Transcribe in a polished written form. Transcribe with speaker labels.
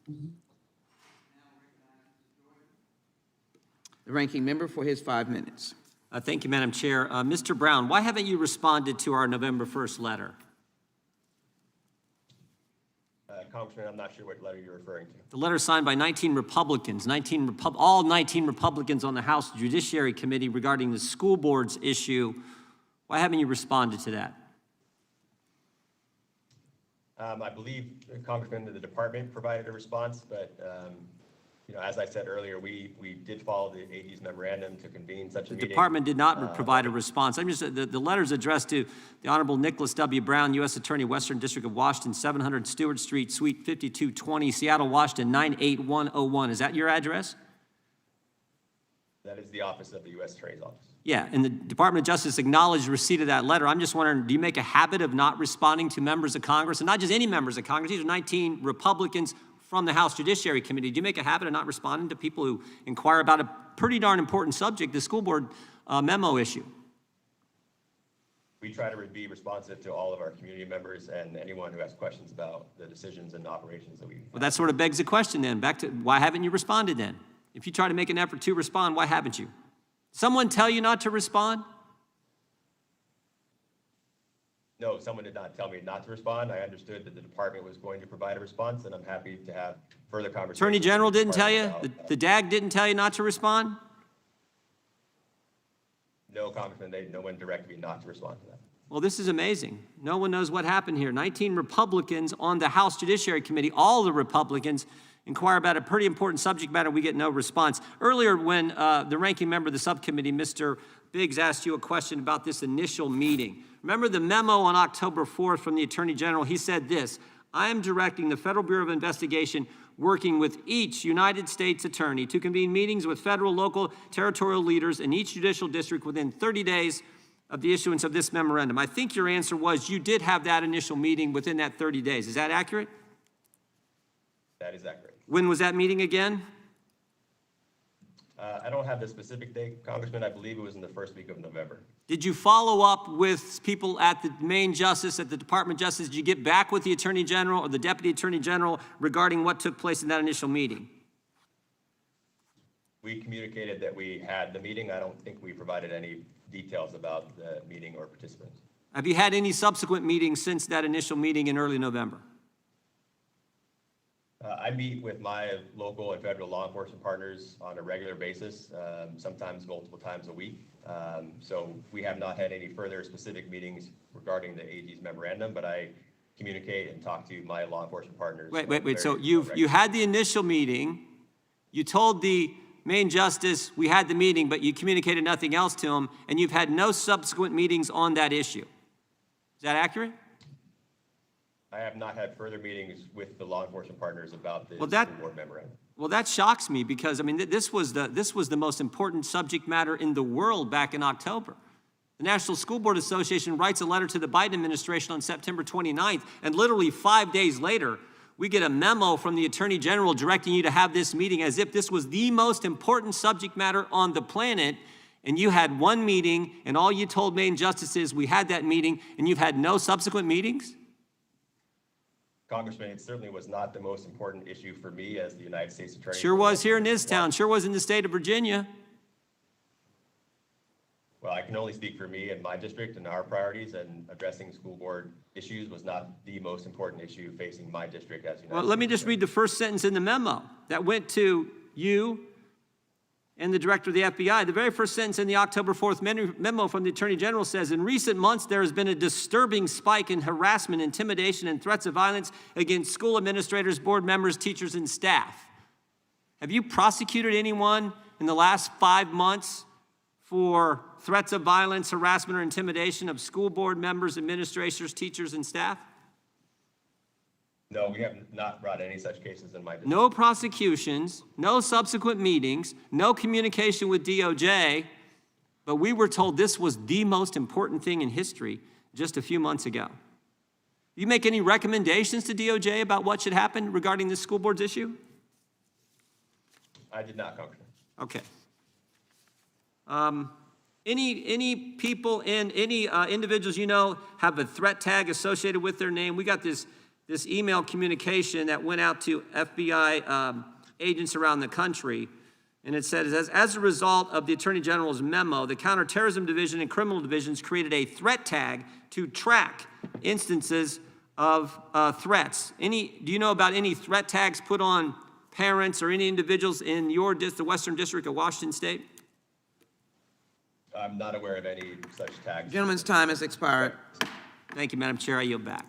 Speaker 1: The ranking member for his 5 minutes.
Speaker 2: Thank you, Madam Chair. Mr. Brown, why haven't you responded to our November 1st letter?
Speaker 3: Congressman, I'm not sure what letter you're referring to.
Speaker 2: The letter signed by 19 Republicans, all 19 Republicans on the House Judiciary Committee regarding the school board's issue. Why haven't you responded to that?
Speaker 3: I believe, Congressman, the department provided a response, but you know, as I said earlier, we did follow the AG's memorandum to convene such a meeting.
Speaker 2: The department did not provide a response. I'm just the letter's addressed to the Honorable Nicholas W. Brown, U.S. Attorney, Western District of Washington, 700 Stewart Street, Suite 5220, Seattle, Washington, 98101. Is that your address?
Speaker 3: That is the office of the U.S. Attorney's Office.
Speaker 2: Yeah, and the Department of Justice acknowledged receipt of that letter. I'm just wondering, do you make a habit of not responding to members of Congress, and not just any members of Congress? These are 19 Republicans from the House Judiciary Committee. Do you make a habit of not responding to people who inquire about a pretty darn important subject, the school board memo issue?
Speaker 3: We try to be responsive to all of our community members and anyone who has questions about the decisions and operations that we.
Speaker 2: Well, that sort of begs the question then. Back to why haven't you responded then? If you try to make an effort to respond, why haven't you? Someone tell you not to respond?
Speaker 3: No, someone did not tell me not to respond. I understood that the department was going to provide a response, and I'm happy to have further conversations.
Speaker 2: Attorney General didn't tell you? The DAG didn't tell you not to respond?
Speaker 3: No, Congressman, no one directed me not to respond to that.
Speaker 2: Well, this is amazing. No one knows what happened here. 19 Republicans on the House Judiciary Committee, all the Republicans, inquire about a pretty important subject matter. We get no response. Earlier, when the ranking member of the subcommittee, Mr. Biggs, asked you a question about this initial meeting. Remember the memo on October 4th from the Attorney General? He said this: I am directing the Federal Bureau of Investigation working with each United States attorney to convene meetings with federal, local, territorial leaders in each judicial district within 30 days of the issuance of this memorandum. I think your answer was you did have that initial meeting within that 30 days. Is that accurate?
Speaker 3: That is accurate.
Speaker 2: When was that meeting again?
Speaker 3: I don't have the specific date, Congressman. I believe it was in the first week of November.
Speaker 2: Did you follow up with people at the main justice, at the Department of Justice? Did you get back with the Attorney General or the Deputy Attorney General regarding what took place in that initial meeting?
Speaker 3: We communicated that we had the meeting. I don't think we provided any details about the meeting or participants.
Speaker 2: Have you had any subsequent meetings since that initial meeting in early November?
Speaker 3: I meet with my local and federal law enforcement partners on a regular basis, sometimes multiple times a week. So we have not had any further specific meetings regarding the AG's memorandum, but I communicate and talk to my law enforcement partners.
Speaker 2: Wait. So you had the initial meeting. You told the main justice we had the meeting, but you communicated nothing else to him, and you've had no subsequent meetings on that issue. Is that accurate?
Speaker 3: I have not had further meetings with the law enforcement partners about the school board memorandum.
Speaker 2: Well, that shocks me because, I mean, this was the most important subject matter in the world back in October. The National School Board Association writes a letter to the Biden administration on September 29th, and literally 5 days later, we get a memo from the Attorney General directing you to have this meeting as if this was the most important subject matter on the planet, and you had one meeting, and all you told main justice is we had that meeting, and you've had no subsequent meetings?
Speaker 3: Congressman, it certainly was not the most important issue for me as the United States Attorney.
Speaker 2: Sure was here in this town. Sure was in the state of Virginia.
Speaker 3: Well, I can only speak for me and my district and our priorities, and addressing school board issues was not the most important issue facing my district as United States.
Speaker 2: Well, let me just read the first sentence in the memo that went to you and the director of the FBI. The very first sentence in the October 4th memo from the Attorney General says, in recent months, there has been a disturbing spike in harassment, intimidation, and threats of violence against school administrators, board members, teachers, and staff. Have you prosecuted anyone in the last 5 months for threats of violence, harassment, or intimidation of school board members, administrators, teachers, and staff?
Speaker 3: No, we have not brought any such cases in my district.
Speaker 2: No prosecutions, no subsequent meetings, no communication with DOJ, but we were told this was the most important thing in history just a few months ago. Do you make any recommendations to DOJ about what should happen regarding this school board's issue?
Speaker 3: I did not, Congressman.
Speaker 2: Okay. Any people and any individuals you know have a threat tag associated with their name? We got this this email communication that went out to FBI agents around the country. And it says, as a result of the Attorney General's memo, the Counterterrorism Division and Criminal Divisions created a threat tag to track instances of threats. Do you know about any threat tags put on parents or any individuals in the Western District of Washington State?
Speaker 3: I'm not aware of any such tags.
Speaker 1: Gentleman's time has expired.
Speaker 2: Thank you, Madam Chair. I yield back.